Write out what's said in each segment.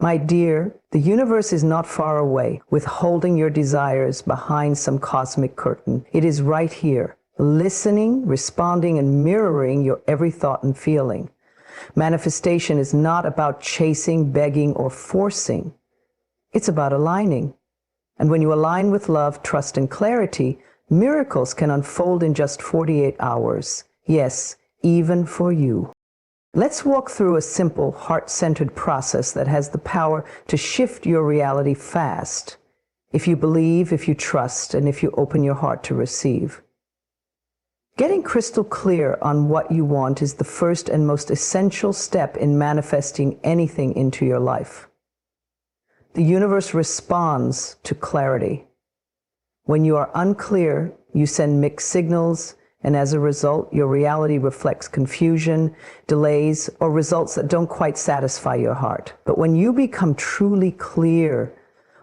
My dear, the universe is not far away, withholding your desires behind some cosmic curtain. It is right here, listening, responding, and mirroring your every thought and feeling. Manifestation is not about chasing, begging, or forcing. It's about aligning. And when you align with love, trust, and clarity, miracles can unfold in just 48 hours. Yes, even for you. Let's walk through a simple, heart-centered process that has the power to shift your reality fast. If you believe, if you trust, and if you open your heart to receive. Getting crystal clear on what you want is the first and most essential step in manifesting anything into your life. The universe responds to clarity. When you are unclear, you send mixed signals, and as a result, your reality reflects confusion, delays, or results that don't quite satisfy your heart. But when you become truly clear,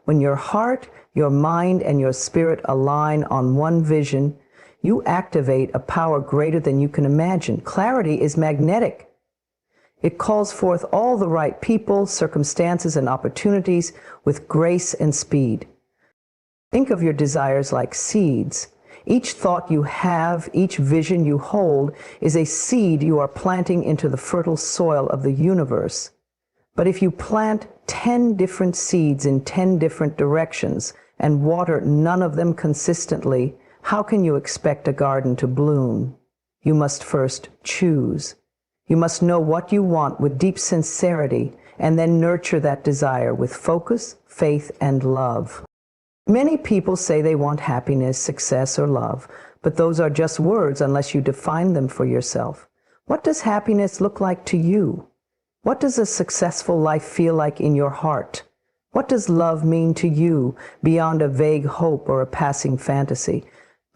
when your heart, your mind, and your spirit align on one vision, you activate a power greater than you can imagine. Clarity is magnetic. It calls forth all the right people, circumstances, and opportunities with grace and speed. Think of your desires like seeds. Each thought you have, each vision you hold, is a seed you are planting into the fertile soil of the universe. But if you plant 10 different seeds in 10 different directions and water none of them consistently, how can you expect a garden to bloom? You must first choose. You must know what you want with deep sincerity and then nurture that desire with focus, faith, and love. Many people say they want happiness, success, or love, but those are just words unless you define them for yourself. What does happiness look like to you? What does a successful life feel like in your heart? What does love mean to you beyond a vague hope or a passing fantasy?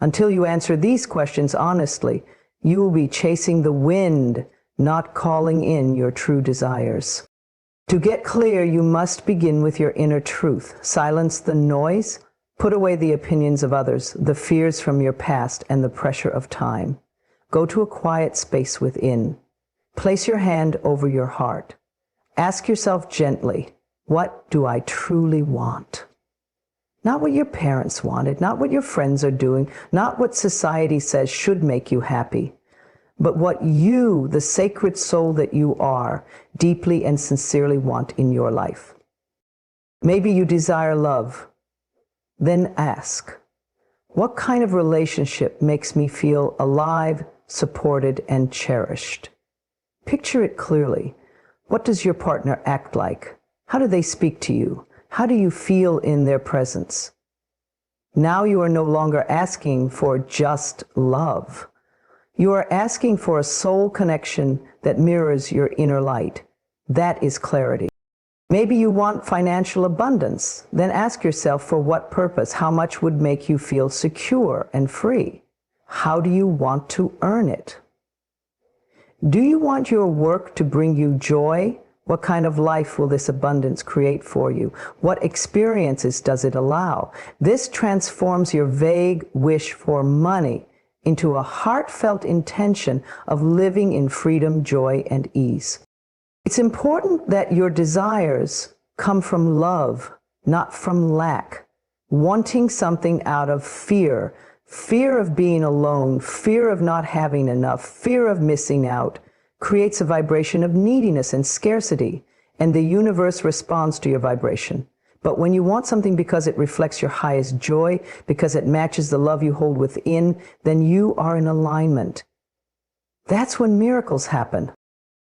Until you answer these questions honestly, you will be chasing the wind, not calling in your true desires. To get clear, you must begin with your inner truth. Silence the noise, put away the opinions of others, the fears from your past, and the pressure of time. Go to a quiet space within. Place your hand over your heart. Ask yourself gently, what do I truly want? Not what your parents wanted, not what your friends are doing, not what society says should make you happy, but what you, the sacred soul that you are, deeply and sincerely want in your life. Maybe you desire love. Then ask, what kind of relationship makes me feel alive, supported, and cherished? Picture it clearly. What does your partner act like? How do they speak to you? How do you feel in their presence? Now you are no longer asking for just love. You are asking for a soul connection that mirrors your inner light. That is clarity. Maybe you want financial abundance. Then ask yourself for what purpose? How much would make you feel secure and free? How do you want to earn it? Do you want your work to bring you joy? What kind of life will this abundance create for you? What experiences does it allow? This transforms your vague wish for money into a heartfelt intention of living in freedom, joy, and ease. It's important that your desires come from love, not from lack. Wanting something out of fear, fear of being alone, fear of not having enough, fear of missing out, creates a vibration of neediness and scarcity, and the universe responds to your vibration. But when you want something because it reflects your highest joy, because it matches the love you hold within, then you are in alignment. That's when miracles happen.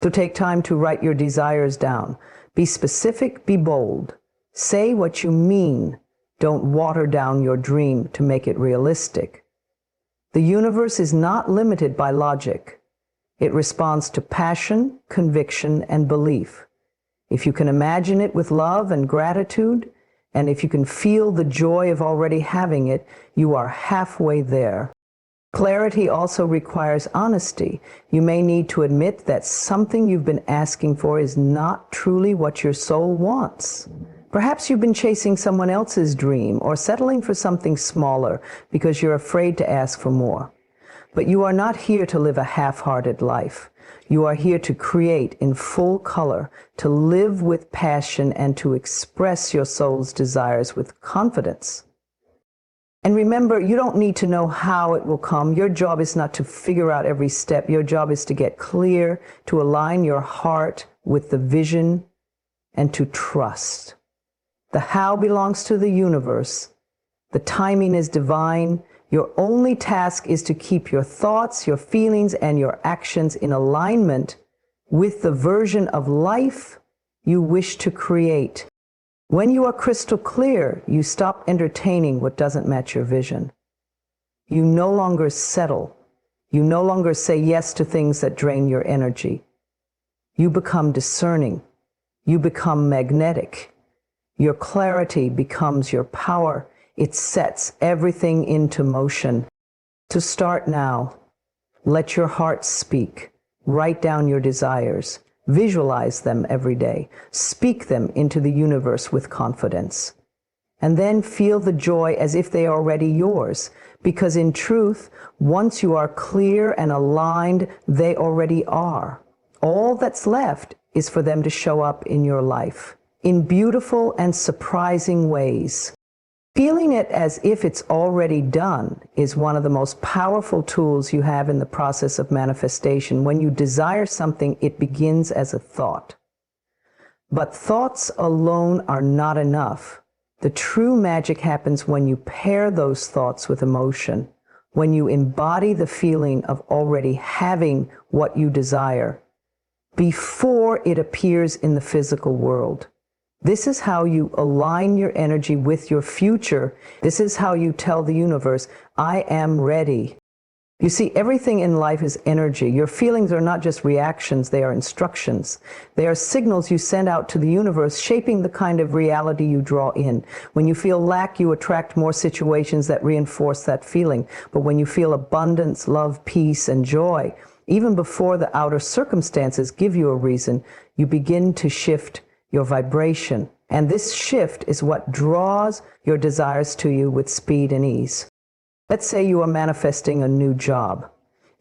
So take time to write your desires down. Be specific, be bold. Say what you mean. Don't water down your dream to make it realistic. The universe is not limited by logic. It responds to passion, conviction, and belief. If you can imagine it with love and gratitude, and if you can feel the joy of already having it, you are halfway there. Clarity also requires honesty. You may need to admit that something you've been asking for is not truly what your soul wants. Perhaps you've been chasing someone else's dream or settling for something smaller because you're afraid to ask for more. But you are not here to live a half-hearted life. You are here to create in full color, to live with passion, and to express your soul's desires with confidence. And remember, you don't need to know how it will come. Your job is not to figure out every step. Your job is to get clear, to align your heart with the vision, and to trust. The how belongs to the universe. The timing is divine. Your only task is to keep your thoughts, your feelings, and your actions in alignment with the version of life you wish to create. When you are crystal clear, you stop entertaining what doesn't match your vision. You no longer settle. You no longer say yes to things that drain your energy. You become discerning. You become magnetic. Your clarity becomes your power. It sets everything into motion. To start now, let your heart speak. Write down your desires. Visualize them every day. Speak them into the universe with confidence. And then feel the joy as if they are already yours. Because in truth, once you are clear and aligned, they already are. All that's left is for them to show up in your life in beautiful and surprising ways. Feeling it as if it's already done is one of the most powerful tools you have in the process of manifestation. When you desire something, it begins as a thought. But thoughts alone are not enough. The true magic happens when you pair those thoughts with emotion, when you embody the feeling of already having what you desire before it appears in the physical world. This is how you align your energy with your future. This is how you tell the universe, I am ready. You see, everything in life is energy. Your feelings are not just reactions, they are instructions. They are signals you send out to the universe, shaping the kind of reality you draw in. When you feel lack, you attract more situations that reinforce that feeling. But when you feel abundance, love, peace, and joy, even before the outer circumstances give you a reason, you begin to shift your vibration. And this shift is what draws your desires to you with speed and ease. Let's say you are manifesting a new job.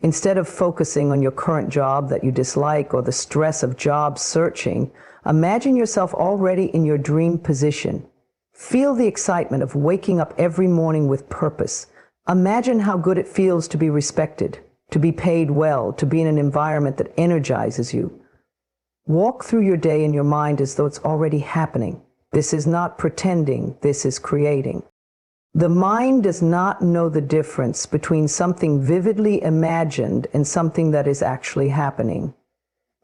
Instead of focusing on your current job that you dislike or the stress of job searching, imagine yourself already in your dream position. Feel the excitement of waking up every morning with purpose. Imagine how good it feels to be respected, to be paid well, to be in an environment that energizes you. Walk through your day in your mind as though it's already happening. This is not pretending, this is creating. The mind does not know the difference between something vividly imagined and something that is actually happening.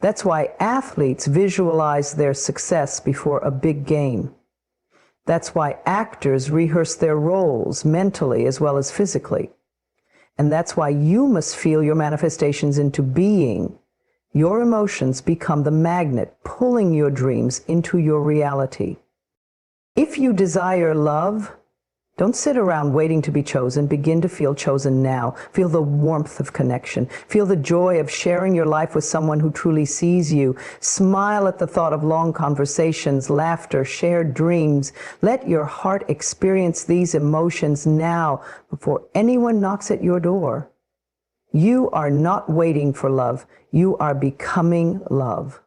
That's why athletes visualize their success before a big game. That's why actors rehearse their roles mentally as well as physically. And that's why you must feel your manifestations into being. Your emotions become the magnet pulling your dreams into your reality. If you desire love, don't sit around waiting to be chosen. Begin to feel chosen now. Feel the warmth of connection. Feel the joy of sharing your life with someone who truly sees you. Smile at the thought of long conversations, laughter, shared dreams. Let your heart experience these emotions now before anyone knocks at your door. You are not waiting for love. You are becoming love.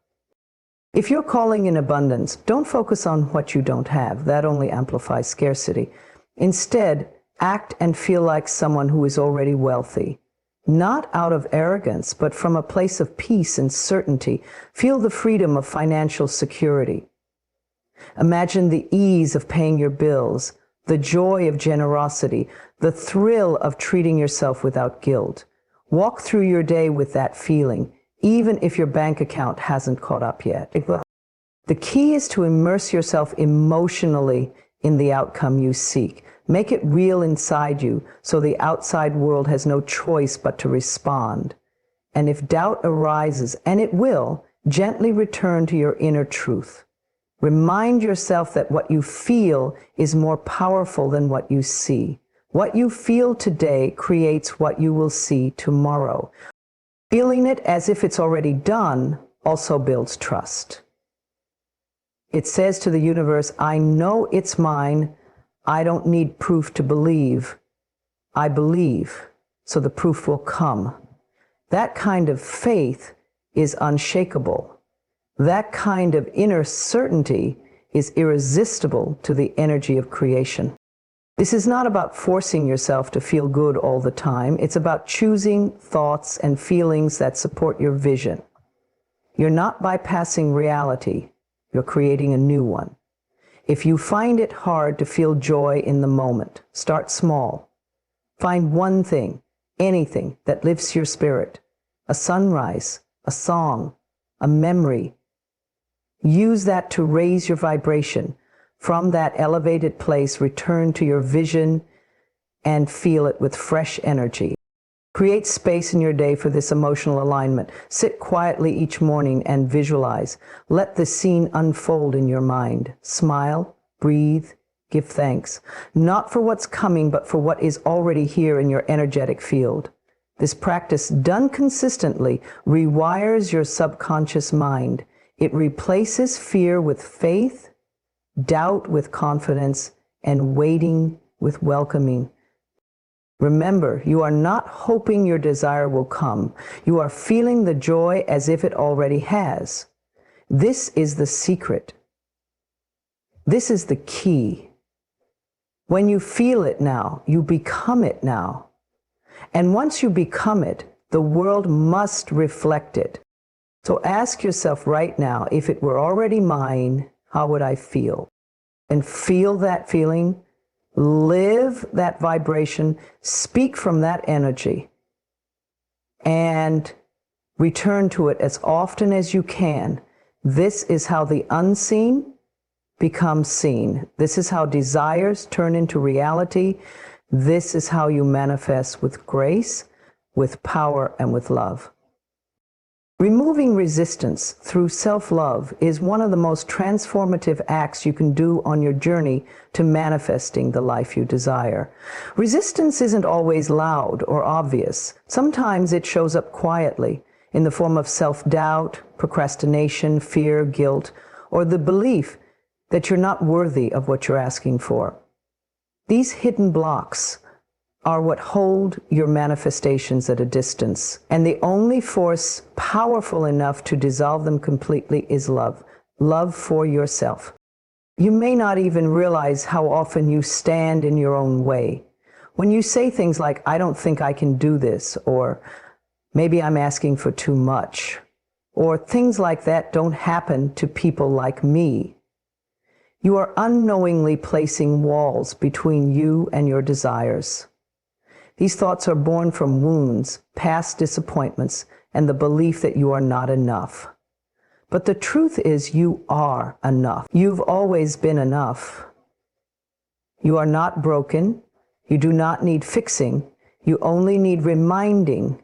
If you're calling in abundance, don't focus on what you don't have. That only amplifies scarcity. Instead, act and feel like someone who is already wealthy. Not out of arrogance, but from a place of peace and certainty. Feel the freedom of financial security. Imagine the ease of paying your bills, the joy of generosity, the thrill of treating yourself without guilt. Walk through your day with that feeling, even if your bank account hasn't caught up yet. The key is to immerse yourself emotionally in the outcome you seek. Make it real inside you so the outside world has no choice but to respond. And if doubt arises, and it will, gently return to your inner truth. Remind yourself that what you feel is more powerful than what you see. What you feel today creates what you will see tomorrow. Feeling it as if it's already done also builds trust. It says to the universe, I know it's mine. I don't need proof to believe. I believe. so the proof will come. That kind of faith is unshakable. That kind of inner certainty is irresistible to the energy of creation. This is not about forcing yourself to feel good all the time. It's about choosing thoughts and feelings that support your vision. You're not bypassing reality. You're creating a new one. If you find it hard to feel joy in the moment, start small. Find one thing, anything that lifts your spirit. A sunrise, a song, a memory. Use that to raise your vibration. From that elevated place, return to your vision and feel it with fresh energy. Create space in your day for this emotional alignment. Sit quietly each morning and visualize. Let the scene unfold in your mind. Smile, breathe, give thanks. Not for what's coming, but for what is already here in your energetic field. This practice, done consistently, rewires your subconscious mind. It replaces fear with faith, doubt with confidence, and waiting with welcoming. Remember, you are not hoping your desire will come. You are feeling the joy as if it already has. This is the secret. This is the key. When you feel it now, you become it now. And once you become it, the world must reflect it. So ask yourself right now, if it were already mine, how would I feel? And feel that feeling. Live that vibration, speak from that energy, and return to it as often as you can. This is how the unseen becomes seen. This is how desires turn into reality. This is how you manifest with grace, with power, and with love. Removing resistance through self-love is one of the most transformative acts you can do on your journey to manifesting the life you desire. Resistance isn't always loud or obvious. Sometimes it shows up quietly in the form of self-doubt, procrastination, fear, guilt, or the belief that you're not worthy of what you're asking for. These hidden blocks are what hold your manifestations at a distance. And the only force powerful enough to dissolve them completely is love. Love for yourself. You may not even realize how often you stand in your own way. When you say things like, I don't think I can do this, or maybe I'm asking for too much, or things like that don't happen to people like me, you are unknowingly placing walls between you and your desires. These thoughts are born from wounds, past disappointments, and the belief that you are not enough. But the truth is you are enough. You've always been enough. You are not broken. You do not need fixing. You only need reminding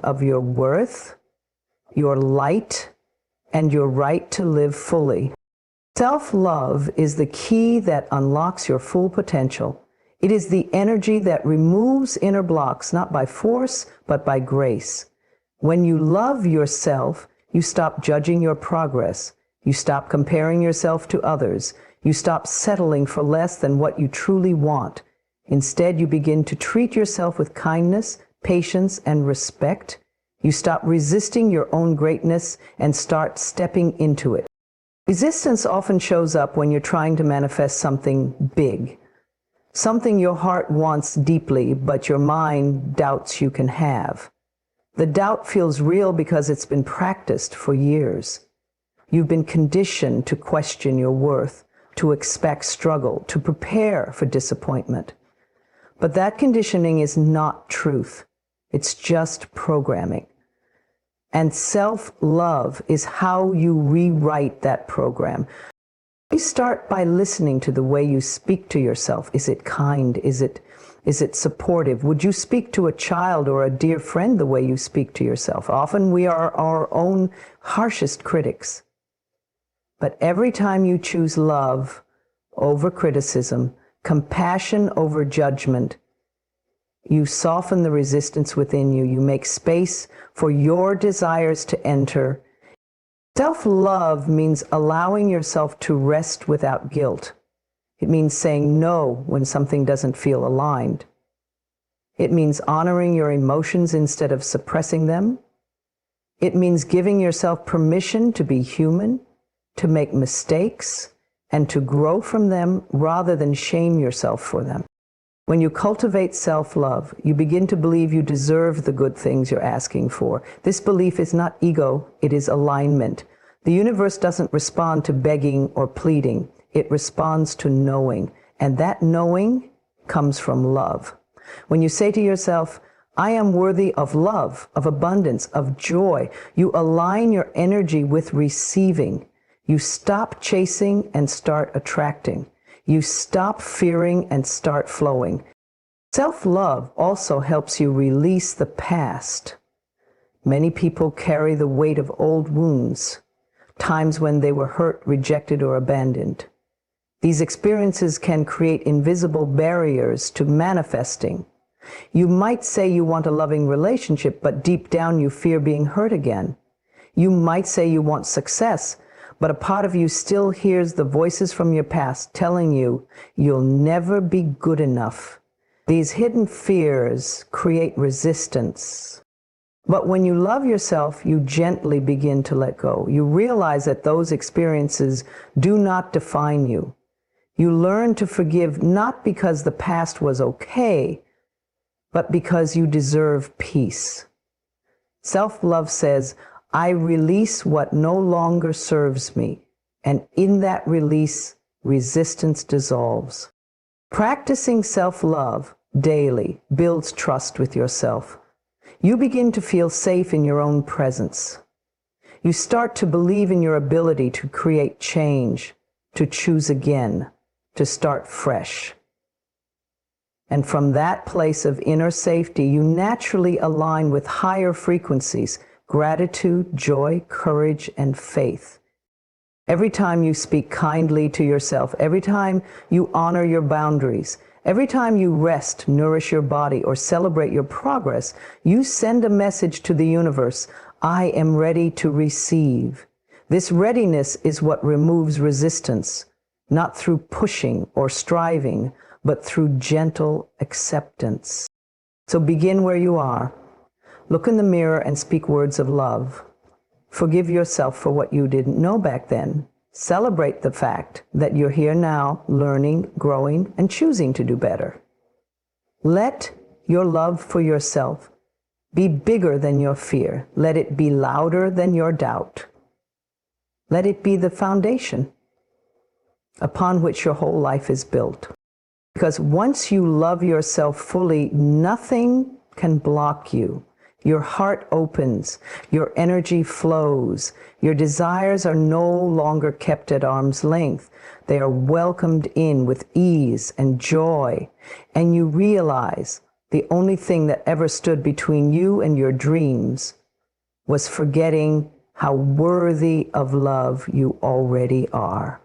of your worth, your light, and your right to live fully. Self-love is the key that unlocks your full potential. It is the energy that removes inner blocks, not by force, but by grace. When you love yourself, you stop judging your progress. You stop comparing yourself to others. You stop settling for less than what you truly want. Instead, you begin to treat yourself with kindness, patience, and respect. You stop resisting your own greatness and start stepping into it. Resistance often shows up when you're trying to manifest something big. Something your heart wants deeply, but your mind doubts you can have. The doubt feels real because it's been practiced for years. You've been conditioned to question your worth, to expect struggle, to prepare for disappointment. But that conditioning is not truth. It's just programming. And self-love is how you rewrite that program. You start by listening to the way you speak to yourself. Is it kind? Is it supportive? Would you speak to a child or a dear friend the way you speak to yourself? Often we are our own harshest critics. But every time you choose love over criticism, compassion over judgment, you soften the resistance within you. You make space for your desires to enter. Self-love means allowing yourself to rest without guilt. It means saying no when something doesn't feel aligned. It means honoring your emotions instead of suppressing them. It means giving yourself permission to be human, to make mistakes, and to grow from them rather than shame yourself for them. When you cultivate self-love, you begin to believe you deserve the good things you're asking for. This belief is not ego, it is alignment. The universe doesn't respond to begging or pleading. It responds to knowing, and that knowing comes from love. When you say to yourself, I am worthy of love, of abundance, of joy, you align your energy with receiving. You stop chasing and start attracting. You stop fearing and start flowing. Self-love also helps you release the past. Many people carry the weight of old wounds, times when they were hurt, rejected, or abandoned. These experiences can create invisible barriers to manifesting. You might say you want a loving relationship, but deep down you fear being hurt again. You might say you want success, but a part of you still hears the voices from your past telling you you'll never be good enough. These hidden fears create resistance. But when you love yourself, you gently begin to let go. You realize that those experiences do not define you. You learn to forgive not because the past was okay, but because you deserve peace. Self-love says, I release what no longer serves me, and in that release, resistance dissolves. Practicing self-love daily builds trust with yourself. You begin to feel safe in your own presence. You start to believe in your ability to create change, to choose again, to start fresh. And from that place of inner safety, you naturally align with higher frequencies, gratitude, joy, courage, and faith. Every time you speak kindly to yourself, every time you honor your boundaries, every time you rest, nourish your body, or celebrate your progress, you send a message to the universe, I am ready to receive. This readiness is what removes resistance, not through pushing or striving, but through gentle acceptance. So begin where you are. Look in the mirror and speak words of love. Forgive yourself for what you didn't know back then. Celebrate the fact that you're here now, learning, growing, and choosing to do better. Let your love for yourself be bigger than your fear. Let it be louder than your doubt. Let it be the foundation upon which your whole life is built. Because once you love yourself fully, nothing can block you. Your heart opens, your energy flows, your desires are no longer kept at arm's length. They are welcomed in with ease and joy, and you realize the only thing that ever stood between you and your dreams was forgetting how worthy of love you already are.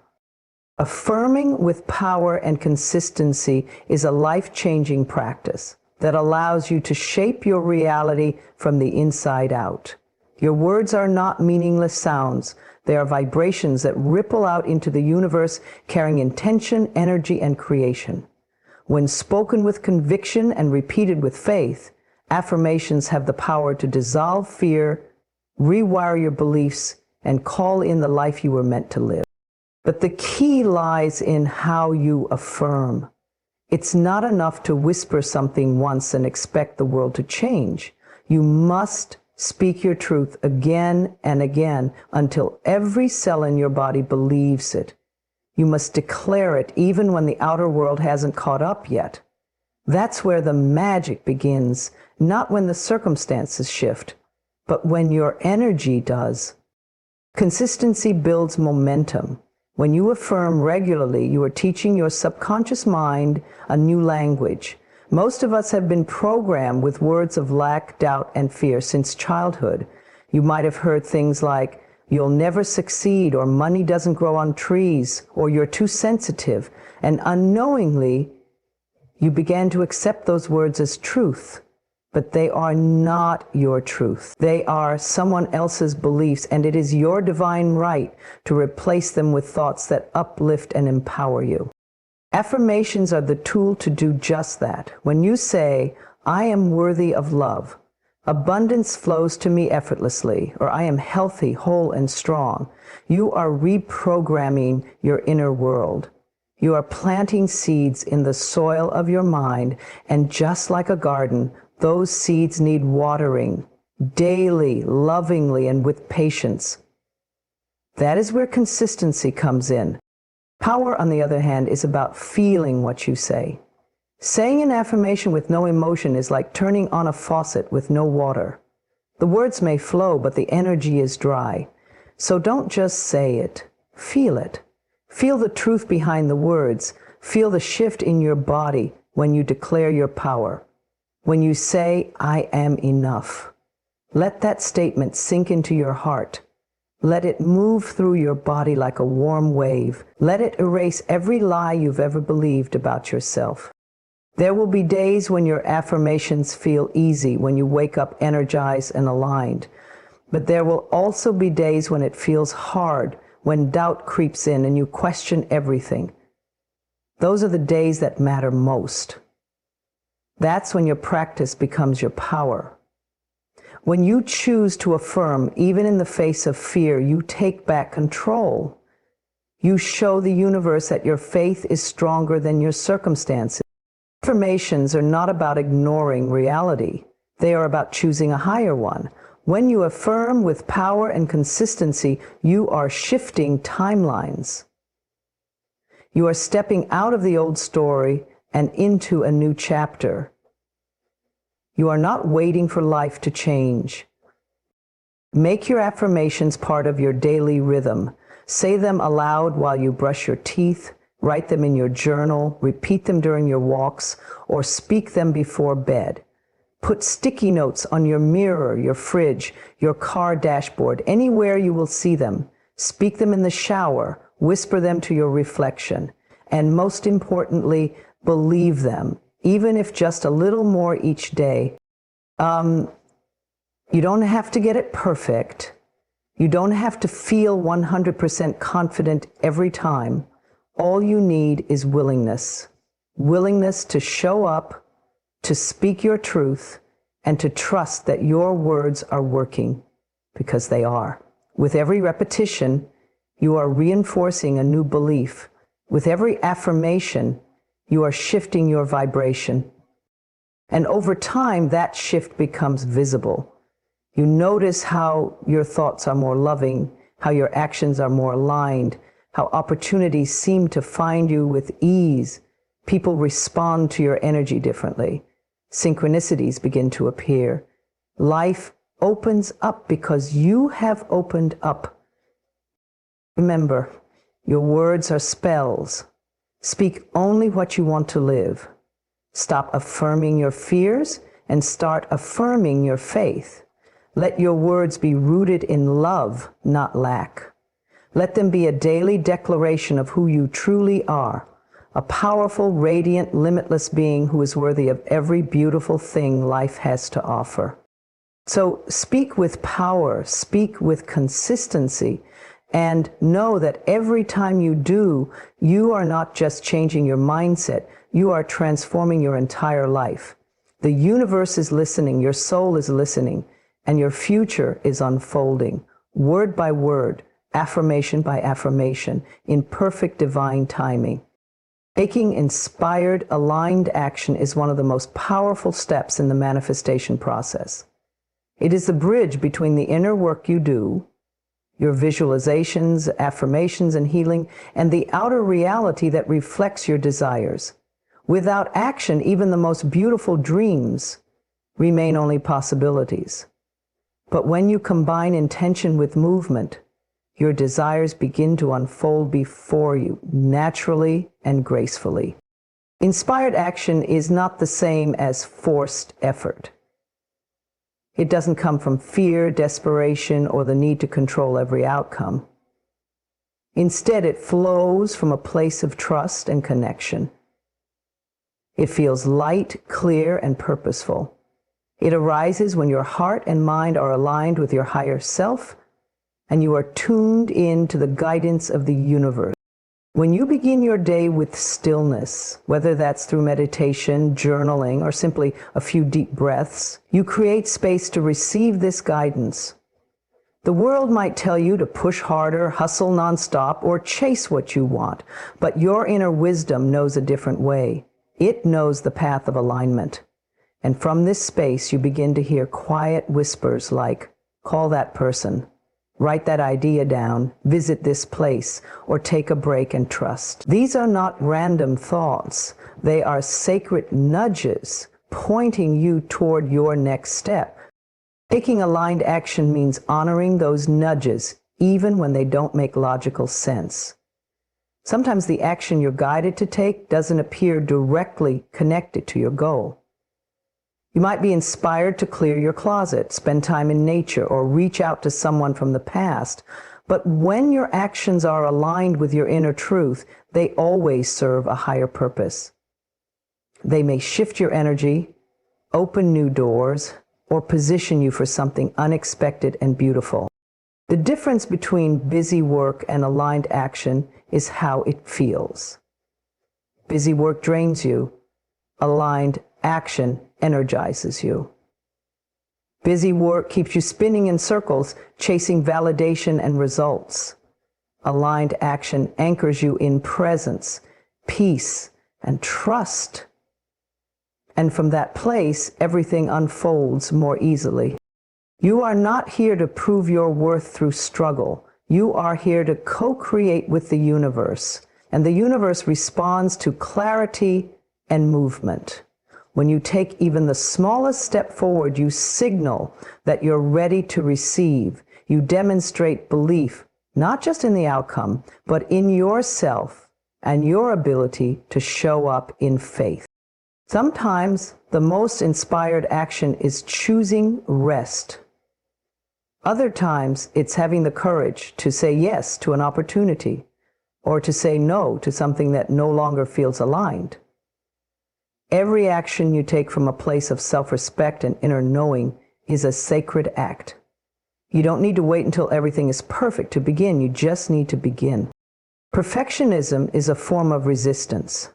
Affirming with power and consistency is a life-changing practice that allows you to shape your reality from the inside out. Your words are not meaningless sounds. They are vibrations that ripple out into the universe, carrying intention, energy, and creation. When spoken with conviction and repeated with faith, affirmations have the power to dissolve fear, rewire your beliefs, and call in the life you were meant to live. But the key lies in how you affirm. It's not enough to whisper something once and expect the world to change. You must speak your truth again and again until every cell in your body believes it. You must declare it even when the outer world hasn't caught up yet. That's where the magic begins, not when the circumstances shift, but when your energy does. Consistency builds momentum. When you affirm regularly, you are teaching your subconscious mind a new language. Most of us have been programmed with words of lack, doubt, and fear since childhood. You might have heard things like, you'll never succeed, or money doesn't grow on trees, or you're too sensitive. And unknowingly, you began to accept those words as truth. But they are not your truth. They are someone else's beliefs, and it is your divine right to replace them with thoughts that uplift and empower you. Affirmations are the tool to do just that. When you say, I am worthy of love. Abundance flows to me effortlessly, or I am healthy, whole, and strong. You are reprogramming your inner world. You are planting seeds in the soil of your mind, and just like a garden, those seeds need watering daily, lovingly, and with patience. That is where consistency comes in. Power, on the other hand, is about feeling what you say. Saying an affirmation with no emotion is like turning on a faucet with no water. The words may flow, but the energy is dry. So don't just say it. Feel it. Feel the truth behind the words. Feel the shift in your body when you declare your power. When you say, I am enough. Let that statement sink into your heart. Let it move through your body like a warm wave. Let it erase every lie you've ever believed about yourself. There will be days when your affirmations feel easy, when you wake up energized and aligned. But there will also be days when it feels hard, when doubt creeps in and you question everything. Those are the days that matter most. That's when your practice becomes your power. When you choose to affirm, even in the face of fear, you take back control. You show the universe that your faith is stronger than your circumstances. Affirmations are not about ignoring reality. They are about choosing a higher one. When you affirm with power and consistency, you are shifting timelines. You are stepping out of the old story and into a new chapter. You are not waiting for life to change. Make your affirmations part of your daily rhythm. Say them aloud while you brush your teeth, write them in your journal, repeat them during your walks, or speak them before bed. Put sticky notes on your mirror, your fridge, your car dashboard, anywhere you will see them. Speak them in the shower, whisper them to your reflection, and most importantly, believe them, even if just a little more each day. You don't have to get it perfect. You don't have to feel 100% confident every time. All you need is willingness. Willingness to show up, to speak your truth, and to trust that your words are working, because they are. With every repetition, you are reinforcing a new belief. With every affirmation, you are shifting your vibration. And over time, that shift becomes visible. You notice how your thoughts are more loving, how your actions are more aligned, how opportunities seem to find you with ease. People respond to your energy differently. Synchronicities begin to appear. Life opens up because you have opened up. Remember, your words are spells. Speak only what you want to live. Stop affirming your fears and start affirming your faith. Let your words be rooted in love, not lack. Let them be a daily declaration of who you truly are, a powerful, radiant, limitless being who is worthy of every beautiful thing life has to offer. So speak with power, speak with consistency, and know that every time you do, you are not just changing your mindset, you are transforming your entire life. The universe is listening, your soul is listening, and your future is unfolding, word by word, affirmation by affirmation, in perfect divine timing. Taking inspired, aligned action is one of the most powerful steps in the manifestation process. It is the bridge between the inner work you do, your visualizations, affirmations, and healing, and the outer reality that reflects your desires. Without action, even the most beautiful dreams remain only possibilities. But when you combine intention with movement, your desires begin to unfold before you, naturally and gracefully. Inspired action is not the same as forced effort. It doesn't come from fear, desperation, or the need to control every outcome. Instead, it flows from a place of trust and connection. It feels light, clear, and purposeful. It arises when your heart and mind are aligned with your higher self, and you are tuned in to the guidance of the universe. When you begin your day with stillness, whether that's through meditation, journaling, or simply a few deep breaths, you create space to receive this guidance. The world might tell you to push harder, hustle nonstop, or chase what you want, but your inner wisdom knows a different way. It knows the path of alignment. And from this space, you begin to hear quiet whispers like, call that person, write that idea down, visit this place, or take a break and trust. These are not random thoughts. They are sacred nudges pointing you toward your next step. Taking aligned action means honoring those nudges, even when they don't make logical sense. Sometimes the action you're guided to take doesn't appear directly connected to your goal. You might be inspired to clear your closet, spend time in nature, or reach out to someone from the past. But when your actions are aligned with your inner truth, they always serve a higher purpose. They may shift your energy, open new doors, or position you for something unexpected and beautiful. The difference between busy work and aligned action is how it feels. Busy work drains you. Aligned action energizes you. Busy work keeps you spinning in circles, chasing validation and results. Aligned action anchors you in presence, peace, and trust. And from that place, everything unfolds more easily. You are not here to prove your worth through struggle. You are here to co-create with the universe, and the universe responds to clarity and movement. When you take even the smallest step forward, you signal that you're ready to receive. You demonstrate belief, not just in the outcome, but in yourself and your ability to show up in faith. Sometimes the most inspired action is choosing rest. Other times it's having the courage to say yes to an opportunity, or to say no to something that no longer feels aligned. Every action you take from a place of self-respect and inner knowing is a sacred act. You don't need to wait until everything is perfect to begin. You just need to begin. Perfectionism is a form of resistance.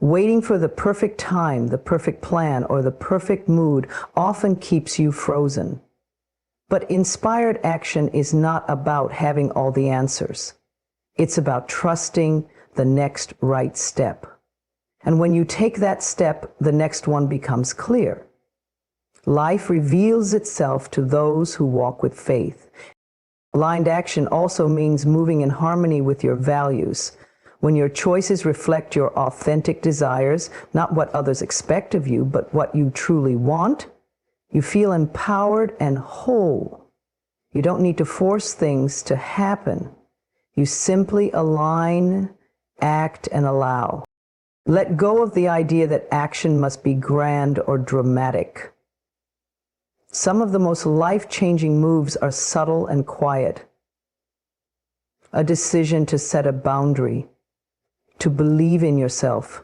Waiting for the perfect time, the perfect plan, or the perfect mood often keeps you frozen. But inspired action is not about having all the answers. It's about trusting the next right step. And when you take that step, the next one becomes clear. Life reveals itself to those who walk with faith. Aligned action also means moving in harmony with your values. When your choices reflect your authentic desires, not what others expect of you, but what you truly want, you feel empowered and whole. You don't need to force things to happen. You simply align, act, and allow. Let go of the idea that action must be grand or dramatic. Some of the most life-changing moves are subtle and quiet. A decision to set a boundary, to believe in yourself,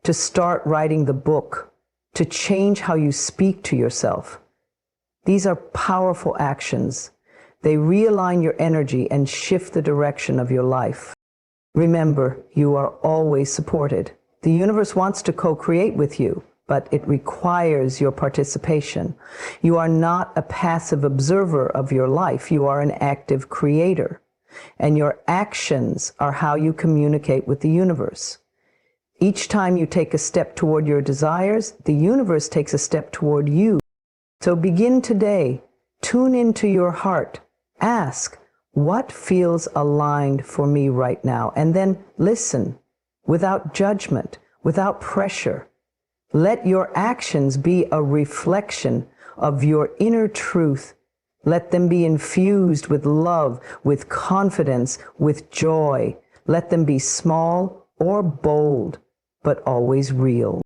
to start writing the book, to change how you speak to yourself. These are powerful actions. They realign your energy and shift the direction of your life. Remember, you are always supported. The universe wants to co-create with you, but it requires your participation. You are not a passive observer of your life. You are an active creator. And your actions are how you communicate with the universe. Each time you take a step toward your desires, the universe takes a step toward you. So begin today. Tune into your heart. Ask, what feels aligned for me right now? And then listen. Without judgment, without pressure. Let your actions be a reflection of your inner truth. Let them be infused with love, with confidence, with joy. Let them be small or bold, but always real.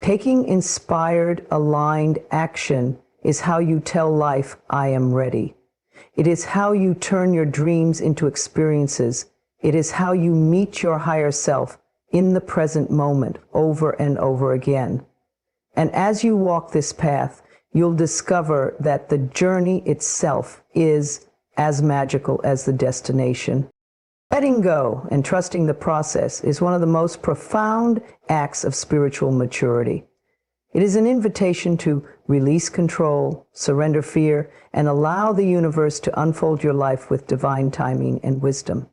Taking inspired, aligned action is how you tell life, I am ready. It is how you turn your dreams into experiences. It is how you meet your higher self in the present moment over and over again. And as you walk this path, you'll discover that the journey itself is as magical as the destination. Letting go and trusting the process is one of the most profound acts of spiritual maturity. It is an invitation to release control, surrender fear, and allow the universe to unfold your life with divine timing and wisdom.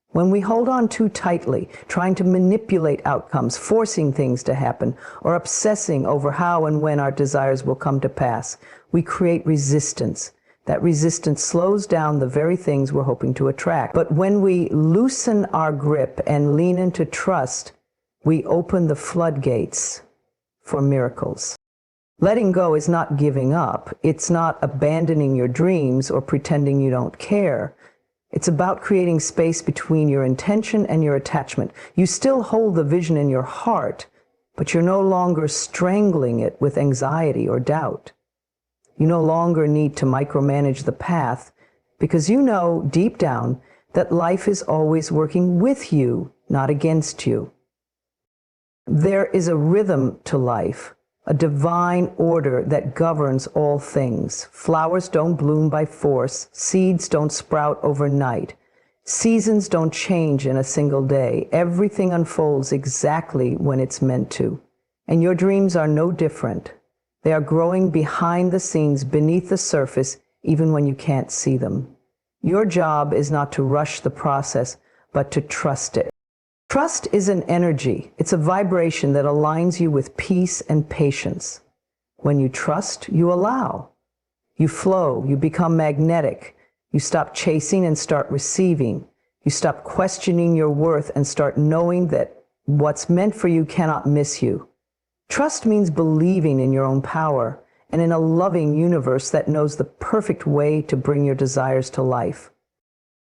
When we hold on too tightly, trying to manipulate outcomes, forcing things to happen, or obsessing over how and when our desires will come to pass, we create resistance. That resistance slows down the very things we're hoping to attract. But when we loosen our grip and lean into trust, we open the floodgates for miracles. Letting go is not giving up. It's not abandoning your dreams or pretending you don't care. It's about creating space between your intention and your attachment. You still hold the vision in your heart, but you're no longer strangling it with anxiety or doubt. You no longer need to micromanage the path because you know deep down that life is always working with you, not against you. There is a rhythm to life, a divine order that governs all things. Flowers don't bloom by force, seeds don't sprout overnight, seasons don't change in a single day. Everything unfolds exactly when it's meant to. And your dreams are no different. They are growing behind the scenes, beneath the surface, even when you can't see them. Your job is not to rush the process, but to trust it. Trust is an energy. It's a vibration that aligns you with peace and patience. When you trust, you allow. You flow, you become magnetic. You stop chasing and start receiving. You stop questioning your worth and start knowing that what's meant for you cannot miss you. Trust means believing in your own power and in a loving universe that knows the perfect way to bring your desires to life.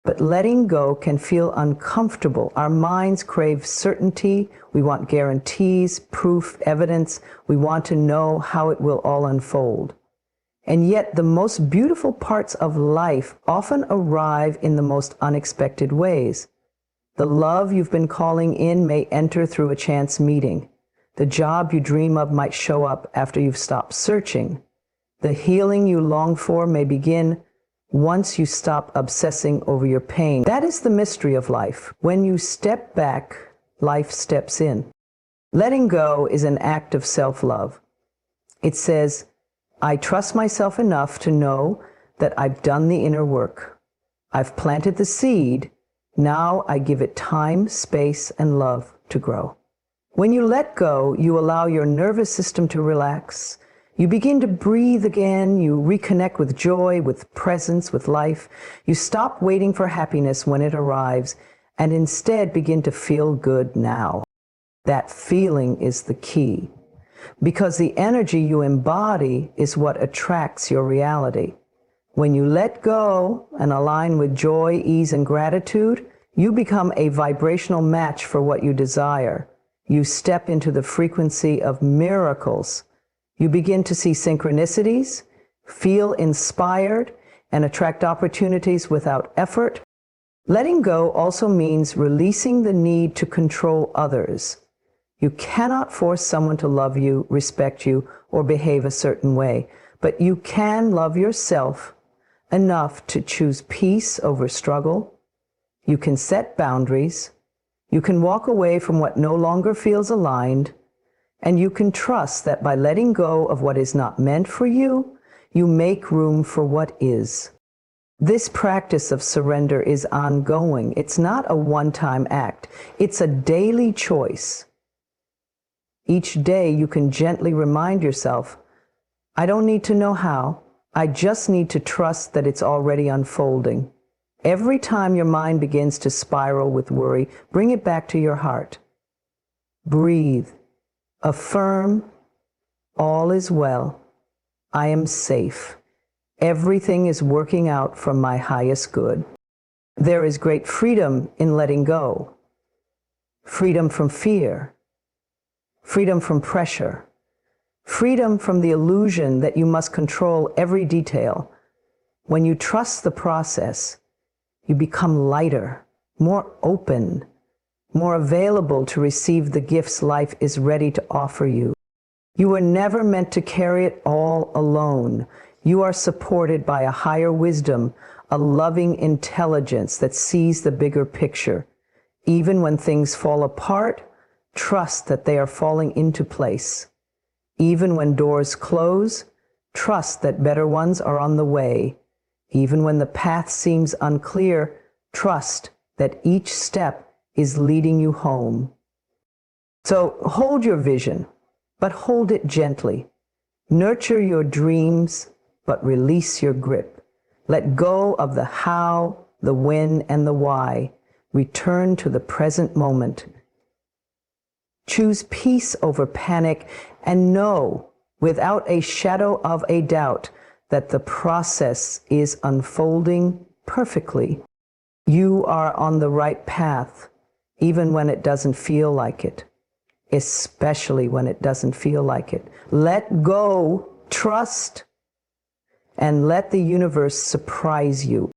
But letting go can feel uncomfortable. Our minds crave certainty. We want guarantees, proof, evidence. We want to know how it will all unfold. And yet the most beautiful parts of life often arrive in the most unexpected ways. The love you've been calling in may enter through a chance meeting. The job you dream of might show up after you've stopped searching. The healing you long for may begin once you stop obsessing over your pain. That is the mystery of life. When you step back, life steps in. Letting go is an act of self-love. It says, I trust myself enough to know that I've done the inner work. I've planted the seed. Now I give it time, space, and love to grow. When you let go, you allow your nervous system to relax. You begin to breathe again. You reconnect with joy, with presence, with life. You stop waiting for happiness when it arrives and instead begin to feel good now. That feeling is the key because the energy you embody is what attracts your reality. When you let go and align with joy, ease, and gratitude, you become a vibrational match for what you desire. You step into the frequency of miracles. You begin to see synchronicities, feel inspired, and attract opportunities without effort. Letting go also means releasing the need to control others. You cannot force someone to love you, respect you, or behave a certain way, but you can love yourself enough to choose peace over struggle. You can set boundaries. You can walk away from what no longer feels aligned, and you can trust that by letting go of what is not meant for you, you make room for what is. This practice of surrender is ongoing. It's not a one-time act. It's a daily choice. Each day you can gently remind yourself, I don't need to know how. I just need to trust that it's already unfolding. Every time your mind begins to spiral with worry, bring it back to your heart. Breathe. Affirm, all is well. I am safe. Everything is working out for my highest good. There is great freedom in letting go. Freedom from fear. Freedom from pressure. Freedom from the illusion that you must control every detail. When you trust the process, you become lighter, more open, more available to receive the gifts life is ready to offer you. You were never meant to carry it all alone. You are supported by a higher wisdom, a loving intelligence that sees the bigger picture. Even when things fall apart, trust that they are falling into place. Even when doors close, trust that better ones are on the way. Even when the path seems unclear, trust that each step is leading you home. So hold your vision, but hold it gently. Nurture your dreams, but release your grip. Let go of the how, the when, and the why. Return to the present moment. Choose peace over panic and know, without a shadow of a doubt, that the process is unfolding perfectly. You are on the right path, even when it doesn't feel like it. Especially when it doesn't feel like it. Let go, trust, and let the universe surprise you.